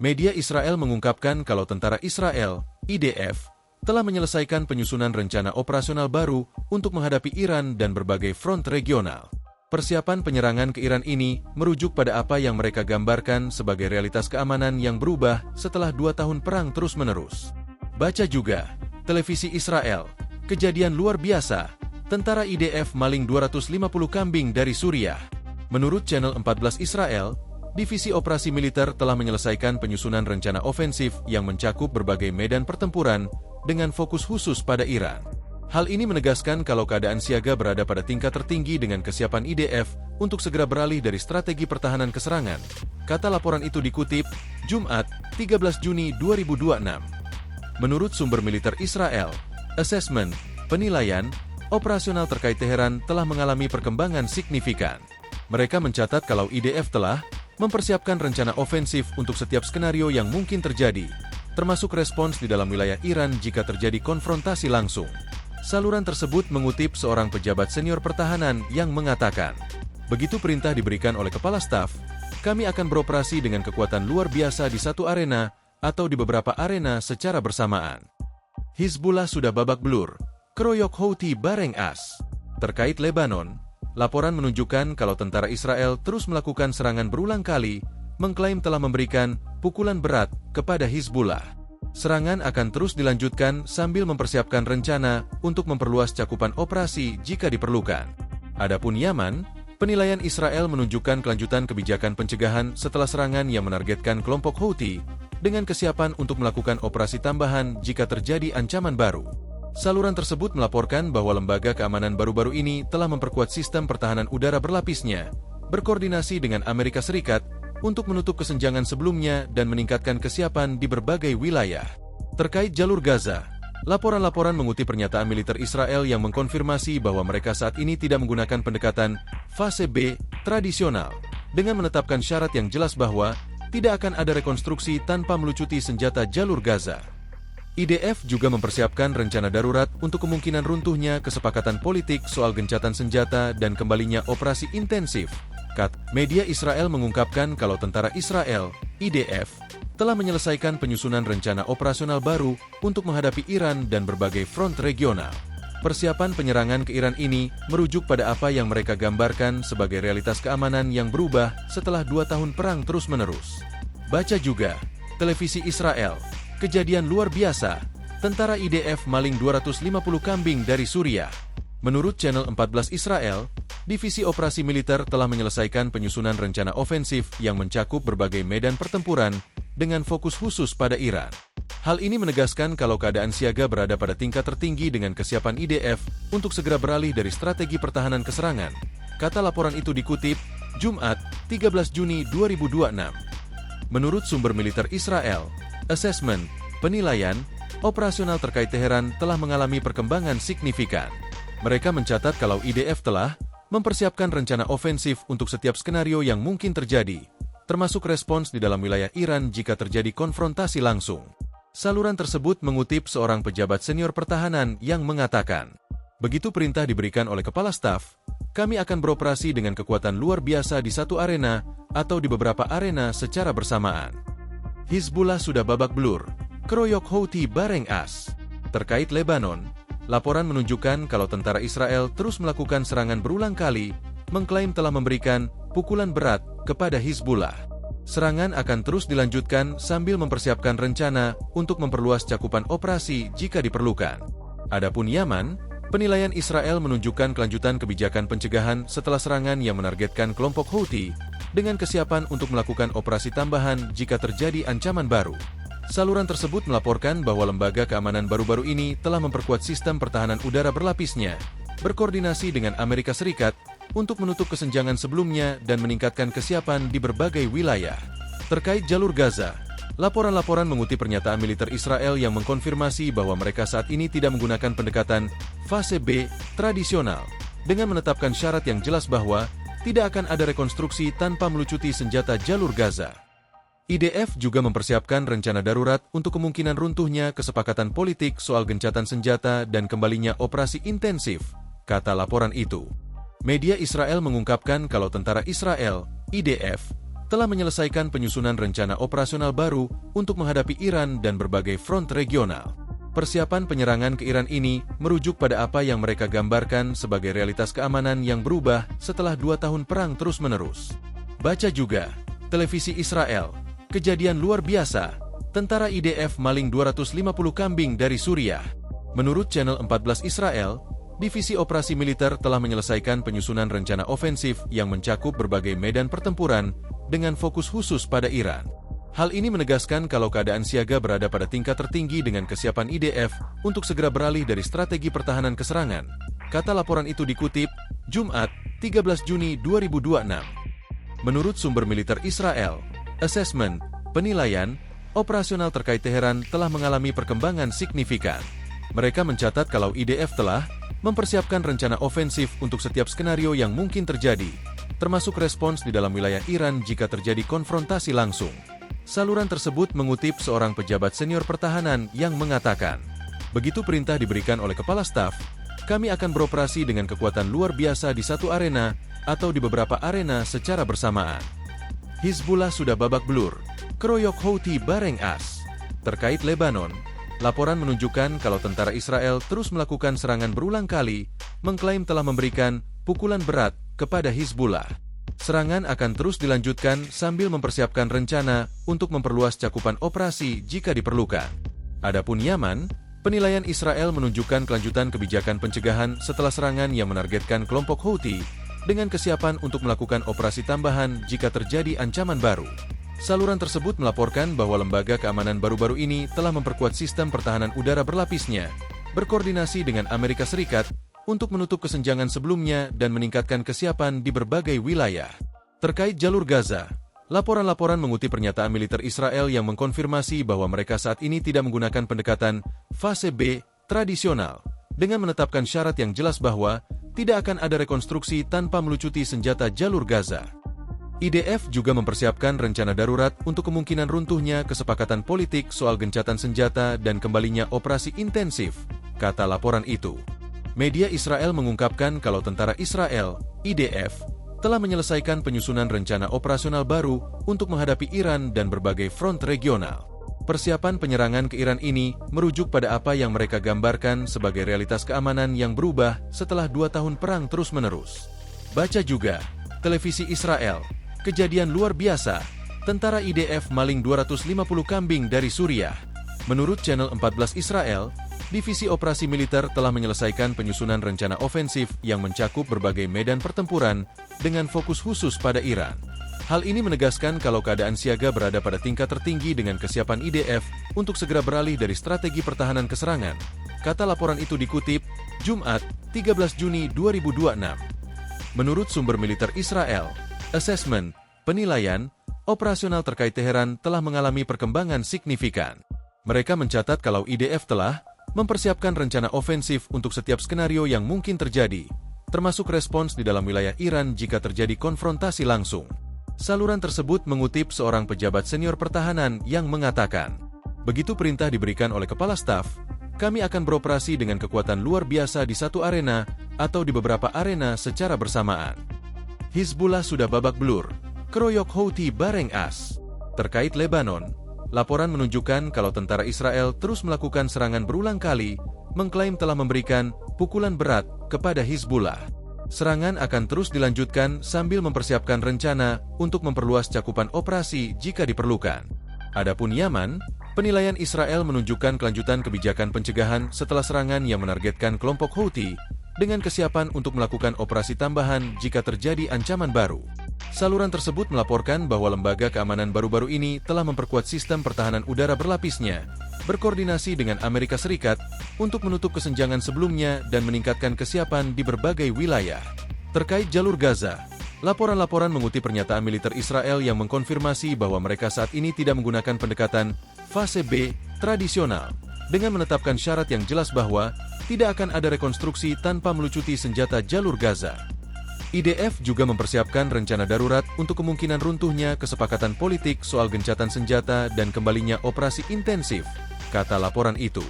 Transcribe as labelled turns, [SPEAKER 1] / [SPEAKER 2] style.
[SPEAKER 1] Media Israel mengungkapkan kalau tentara Israel, IDF, telah menyelesaikan penyusunan rencana operasional baru untuk menghadapi Iran dan berbagai front regional. Persiapan penyerangan ke Iran ini merujuk pada apa yang mereka gambarkan sebagai realitas keamanan yang berubah setelah 2 tahun perang terus-menerus. Baca juga, televisi Israel, kejadian luar biasa, tentara IDF maling 250 kambing dari Suriah. Menurut Channel 14 Israel, Divisi Operasi Militer telah menyelesaikan penyusunan rencana ofensif yang mencakup berbagai medan pertempuran dengan fokus khusus pada Iran. Hal ini menegaskan kalau keadaan siaga berada pada tingkat tertinggi dengan kesiapan IDF untuk segera beralih dari strategi pertahanan ke serangan. Kata laporan itu dikutip, Jumat, 13 Juni 2026. Menurut sumber militer Israel, asesmen, penilaian, operasional terkait Teheran telah mengalami perkembangan signifikan. Mereka mencatat kalau IDF telah mempersiapkan rencana ofensif untuk setiap skenario yang mungkin terjadi, termasuk respons di dalam wilayah Iran jika terjadi konfrontasi langsung. Saluran tersebut mengutip seorang pejabat senior pertahanan yang mengatakan, begitu perintah diberikan oleh kepala staf, kami akan beroperasi dengan kekuatan luar biasa di satu arena atau di beberapa arena secara bersamaan. Hizbullah sudah babak belur, keroyok Houthi bareng as. Terkait Lebanon, laporan menunjukkan kalau tentara Israel terus melakukan serangan berulang kali, mengklaim telah memberikan pukulan berat kepada Hizbullah. Serangan akan terus dilanjutkan sambil mempersiapkan rencana untuk memperluas cakupan operasi jika diperlukan. Adapun Yaman, penilaian Israel menunjukkan kelanjutan kebijakan pencegahan setelah serangan yang menargetkan kelompok Houthi dengan kesiapan untuk melakukan operasi tambahan jika terjadi ancaman baru. Saluran tersebut melaporkan bahwa lembaga keamanan baru-baru ini telah memperkuat sistem pertahanan udara berlapisnya, berkoordinasi dengan Amerika Serikat, untuk menutup kesenjangan sebelumnya dan meningkatkan kesiapan di berbagai wilayah. Terkait jalur Gaza, laporan-laporan mengutip pernyataan militer Israel yang mengkonfirmasi bahwa mereka saat ini tidak menggunakan pendekatan fase B tradisional, dengan menetapkan syarat yang jelas bahwa tidak akan ada rekonstruksi tanpa melucuti senjata jalur Gaza. IDF juga mempersiapkan rencana darurat untuk kemungkinan runtuhnya kesepakatan politik soal gencatan senjata dan kembalinya operasi intensif. Media Israel mengungkapkan kalau tentara Israel, IDF, telah menyelesaikan penyusunan rencana operasional baru untuk menghadapi Iran dan berbagai front regional. Persiapan penyerangan ke Iran ini merujuk pada apa yang mereka gambarkan sebagai realitas keamanan yang berubah setelah 2 tahun perang terus-menerus. Baca juga, televisi Israel, kejadian luar biasa, tentara IDF maling 250 kambing dari Suriah. Menurut Channel 14 Israel, Divisi Operasi Militer telah menyelesaikan penyusunan rencana ofensif yang mencakup berbagai medan pertempuran dengan fokus khusus pada Iran. Hal ini menegaskan kalau keadaan siaga berada pada tingkat tertinggi dengan kesiapan IDF untuk segera beralih dari strategi pertahanan ke serangan. Kata laporan itu dikutip, Jumat, 13 Juni 2026. Menurut sumber militer Israel, asesmen, penilaian, operasional terkait Teheran telah mengalami perkembangan signifikan. Mereka mencatat kalau IDF telah mempersiapkan rencana ofensif untuk setiap skenario yang mungkin terjadi, termasuk respons di dalam wilayah Iran jika terjadi konfrontasi langsung. Saluran tersebut mengutip seorang pejabat senior pertahanan yang mengatakan, begitu perintah diberikan oleh kepala staf, kami akan beroperasi dengan kekuatan luar biasa di satu arena atau di beberapa arena secara bersamaan. Hizbullah sudah babak belur, keroyok Houthi bareng as. Terkait Lebanon, laporan menunjukkan kalau tentara Israel terus melakukan serangan berulang kali, mengklaim telah memberikan pukulan berat kepada Hizbullah. Serangan akan terus dilanjutkan sambil mempersiapkan rencana untuk memperluas cakupan operasi jika diperlukan. Adapun Yaman, penilaian Israel menunjukkan kelanjutan kebijakan pencegahan setelah serangan yang menargetkan kelompok Houthi dengan kesiapan untuk melakukan operasi tambahan jika terjadi ancaman baru. Saluran tersebut melaporkan bahwa lembaga keamanan baru-baru ini telah memperkuat sistem pertahanan udara berlapisnya, berkoordinasi dengan Amerika Serikat untuk menutup kesenjangan sebelumnya dan meningkatkan kesiapan di berbagai wilayah. Terkait jalur Gaza, laporan-laporan mengutip pernyataan militer Israel yang mengkonfirmasi bahwa mereka saat ini tidak menggunakan pendekatan fase B tradisional, dengan menetapkan syarat yang jelas bahwa tidak akan ada rekonstruksi tanpa melucuti senjata jalur Gaza. IDF juga mempersiapkan rencana darurat untuk kemungkinan runtuhnya kesepakatan politik soal gencatan senjata dan kembalinya operasi intensif, kata laporan itu. Media Israel mengungkapkan kalau tentara Israel, IDF, telah menyelesaikan penyusunan rencana operasional baru untuk menghadapi Iran dan berbagai front regional. Persiapan penyerangan ke Iran ini merujuk pada apa yang mereka gambarkan sebagai realitas keamanan yang berubah setelah 2 tahun perang terus-menerus. Baca juga, televisi Israel, kejadian luar biasa, tentara IDF maling 250 kambing dari Suriah. Menurut channel 14 Israel, Divisi Operasi Militer telah menyelesaikan penyusunan rencana ofensif yang mencakup berbagai medan pertempuran dengan fokus khusus pada Iran. Hal ini menegaskan kalau keadaan siaga berada pada tingkat tertinggi dengan kesiapan IDF untuk segera beralih dari strategi pertahanan ke serangan, kata laporan itu dikutip, Jumat, 13 Juni 2026. Menurut sumber militer Israel, asesmen, penilaian, operasional terkait Teheran telah mengalami perkembangan signifikan. Mereka mencatat kalau IDF telah mempersiapkan rencana ofensif untuk setiap skenario yang mungkin terjadi, termasuk respons di dalam wilayah Iran jika terjadi konfrontasi langsung. Saluran tersebut mengutip seorang pejabat senior pertahanan yang mengatakan, begitu perintah diberikan oleh kepala staf, kami akan beroperasi dengan kekuatan luar biasa di satu arena atau di beberapa arena secara bersamaan. Hizbullah sudah babak belur, keroyok Houthi bareng as. Terkait Lebanon, laporan menunjukkan kalau tentara Israel terus melakukan serangan berulang kali, mengklaim telah memberikan pukulan berat kepada Hizbullah. Serangan akan terus dilanjutkan sambil mempersiapkan rencana untuk memperluas cakupan operasi jika diperlukan. Adapun Yaman, penilaian Israel menunjukkan kelanjutan kebijakan pencegahan setelah serangan yang menargetkan kelompok Houthi dengan kesiapan untuk melakukan operasi tambahan jika terjadi ancaman baru. Saluran tersebut melaporkan bahwa lembaga keamanan baru-baru ini telah memperkuat sistem pertahanan udara berlapisnya, berkoordinasi dengan Amerika Serikat untuk menutup kesenjangan sebelumnya dan meningkatkan kesiapan di berbagai wilayah. Terkait jalur Gaza, laporan-laporan mengutip pernyataan militer Israel yang mengkonfirmasi bahwa mereka saat ini tidak menggunakan pendekatan fase B tradisional, dengan menetapkan syarat yang jelas bahwa tidak akan ada rekonstruksi tanpa melucuti senjata jalur Gaza. IDF juga mempersiapkan rencana darurat untuk kemungkinan runtuhnya kesepakatan politik soal gencatan senjata dan kembalinya operasi intensif, kata laporan itu. Media Israel mengungkapkan kalau tentara Israel, IDF, telah menyelesaikan penyusunan rencana operasional baru untuk menghadapi Iran dan berbagai front regional. Persiapan penyerangan ke Iran ini merujuk pada apa yang mereka gambarkan sebagai realitas keamanan yang berubah setelah 2 tahun perang terus-menerus. Baca juga, televisi Israel, kejadian luar biasa, tentara IDF maling 250 kambing dari Suriah. Menurut channel 14 Israel, Divisi Operasi Militer telah menyelesaikan penyusunan rencana ofensif yang mencakup berbagai medan pertempuran dengan fokus khusus pada Iran. Hal ini menegaskan kalau keadaan siaga berada pada tingkat tertinggi dengan kesiapan IDF untuk segera beralih dari strategi pertahanan ke serangan, kata laporan itu dikutip, Jumat, 13 Juni 2026. Menurut sumber militer Israel, asesmen, penilaian, operasional terkait Teheran telah mengalami perkembangan signifikan. Mereka mencatat kalau IDF telah mempersiapkan rencana ofensif untuk setiap skenario yang mungkin terjadi, termasuk respons di dalam wilayah Iran jika terjadi konfrontasi langsung. Saluran tersebut mengutip seorang pejabat senior pertahanan yang mengatakan, begitu perintah diberikan oleh kepala staf, kami akan beroperasi dengan kekuatan luar biasa di satu arena atau di beberapa arena secara bersamaan. Hizbullah sudah babak belur, keroyok Houthi bareng as. Terkait Lebanon, laporan menunjukkan kalau tentara Israel terus melakukan serangan berulang kali, mengklaim telah memberikan pukulan berat kepada Hizbullah. Serangan akan terus dilanjutkan sambil mempersiapkan rencana untuk memperluas cakupan operasi jika diperlukan. Adapun Yaman, penilaian Israel menunjukkan kelanjutan kebijakan pencegahan setelah serangan yang menargetkan kelompok Houthi dengan kesiapan untuk melakukan operasi tambahan jika terjadi ancaman baru. Saluran tersebut melaporkan bahwa lembaga keamanan baru-baru ini telah memperkuat sistem pertahanan udara berlapisnya, berkoordinasi dengan Amerika Serikat untuk menutup kesenjangan sebelumnya dan meningkatkan kesiapan di berbagai wilayah. Terkait jalur Gaza, laporan-laporan mengutip pernyataan militer Israel yang mengkonfirmasi bahwa mereka saat ini tidak menggunakan pendekatan fase B tradisional, dengan menetapkan syarat yang jelas bahwa tidak akan ada rekonstruksi tanpa melucuti senjata jalur Gaza. IDF juga mempersiapkan rencana darurat untuk kemungkinan runtuhnya kesepakatan politik soal gencatan senjata dan kembalinya operasi intensif, kata laporan itu.